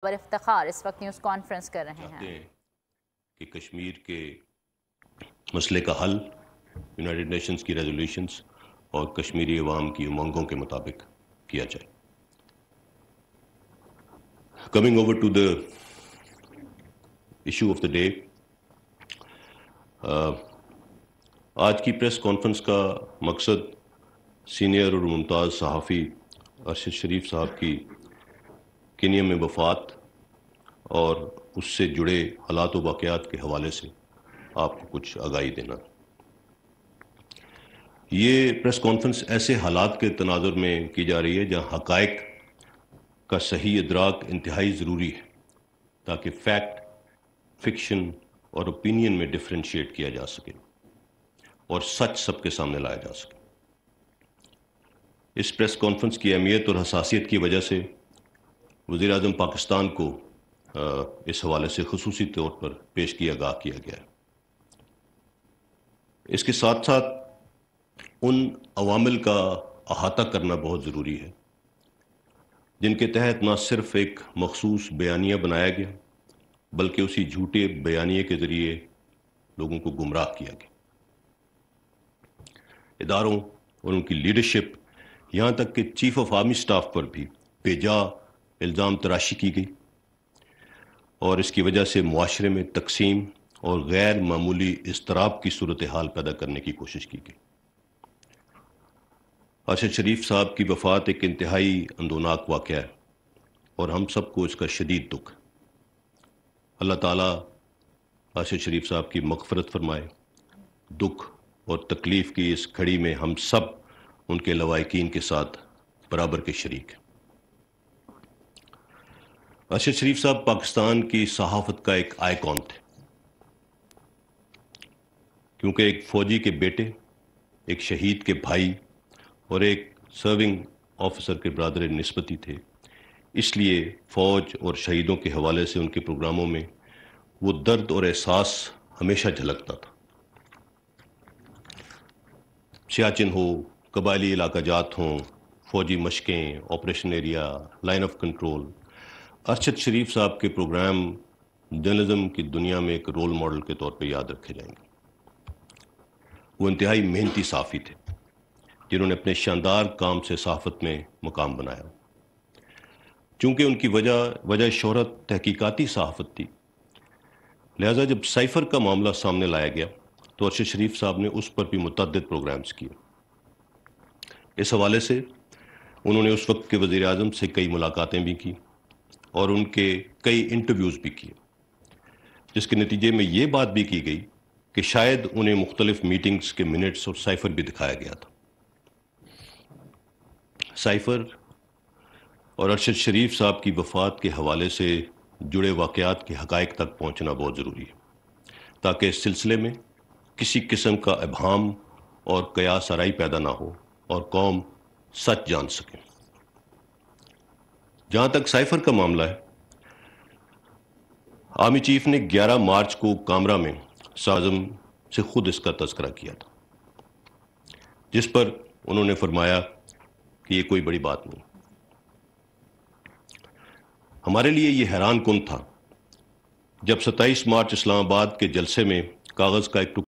اور افتخار اس وقت news conference کر رہے ہیں کہ کشمیر کے مسئلے کا حل یونائٹڈ نیشنز کی ریزولوشنز اور کشمیری عوام کی امنگوں کے مطابق کیا جائے. Coming over to the issue of the day, آج کی پریس کانفرنس کا مقصد سینئر اور ممتاز صحافی ارشد شریف صاحب کی کینیا میں وفات اور اس سے جڑے حالات و واقعات کے حوالے سے آپ کو کچھ آگاہی دینا. یہ پریس کانفرنس ایسے حالات کے تناظر میں کی جا رہی ہے جہاں حقائق کا صحیح ادراک انتہائی ضروری ہے تاکہ فیکٹ، فکشن اور اوپینین میں ڈفرینشیٹ کیا جا سکے اور سچ سب کے سامنے لایا جا سکے. اس پریس کانفرنس کی اہمیت اور حساسیت کی وجہ سے وزیر اعظم پاکستان کو اس حوالے سے خصوصی طور پر پیش کی آگاہ کیا گیا ہے. اس کے ساتھ ساتھ ان عوامل کا احاطہ کرنا بہت ضروری ہے جن کے تحت نہ صرف ایک مخصوص بیانیہ بنایا گیا بلکہ اسی جھوٹے بیانیے کے ذریعے لوگوں کو گمراہ کیا گیا. اداروں اور ان کی لیڈرشپ یہاں تک کہ چیف آف آرمی سٹاف پر بھی بے جا الزام تراشی کی گئی اور اس کی وجہ سے معاشرے میں تقسیم اور غیر معمولی اضطراب کی صورتحال پیدا کرنے کی کوشش کی گئی. ارشد شریف صاحب کی وفات ایک انتہائی اندوناک واقعہ ہے اور ہم سب کو اس کا شدید دکھ. اللہ تعالیٰ ارشد شریف صاحب کی مغفرت فرمائے. دکھ اور تکلیف کی اس گھڑی میں ہم سب ان کے لوائقین کے ساتھ برابر کے شریک ہیں. ارشد شریف صاحب پاکستان کی صحافت کا ایک آئیکن تھے کیونکہ ایک فوجی کے بیٹے، ایک شہید کے بھائی اور ایک سرونگ آفیسر کے برادر نسبتی تھے. اس لیے فوج اور شہیدوں کے حوالے سے ان کے پروگراموں میں وہ درد اور احساس ہمیشہ جھلکتا تھا. سیاچن ہو، قبائلی علاقہ جات ہوں، فوجی مشقیں، operation area, line of control, Arshad Sharif صاحب کے پروگرام جرنلزم کی دنیا میں ایک رول ماڈل کے طور پہ یاد رکھے جائیں گے. وہ انتہائی محنتی صحافی تھے جنہوں نے اپنے شاندار کام سے صحافت میں مقام بنایا. چونکہ ان کی وجہ شہرت تحقیقاتی صحافت تھی، لہذا جب سائفر کا معاملہ سامنے لایا گیا تو ارشد شریف صاحب نے اس پر بھی متعدد پروگرامز کیے. اس حوالے سے انہوں نے اس وقت کے وزیر اعظم سے کئی ملاقاتیں بھی کی اور ان کے کئی انٹرویوز بھی کیے، جس کے نتیجے میں یہ بات بھی کی گئی کہ شاید انہیں مختلف میٹنگز کے منٹس اور سائفر بھی دکھایا گیا تھا. سائفر اور ارشد شریف صاحب کی وفات کے حوالے سے جڑے واقعات کے حقائق تک پہنچنا بہت ضروری ہے تاکہ اس سلسلے میں کسی قسم کا ابہام اور قیاس آرائی پیدا نہ ہو اور قوم سچ جان سکے. جہاں تک سائفر کا معاملہ ہے، آرمی چیف نے 11 مارچ کو کامرا میں اعظم سے خود اس کا تذکرہ کیا تھا، جس پر انہوں نے فرمایا کہ یہ کوئی بڑی بات نہیں. ہمارے لیے یہ حیران کن تھا جب 27 مارچ اسلام آباد کے جلسے میں کاغذ کا ایک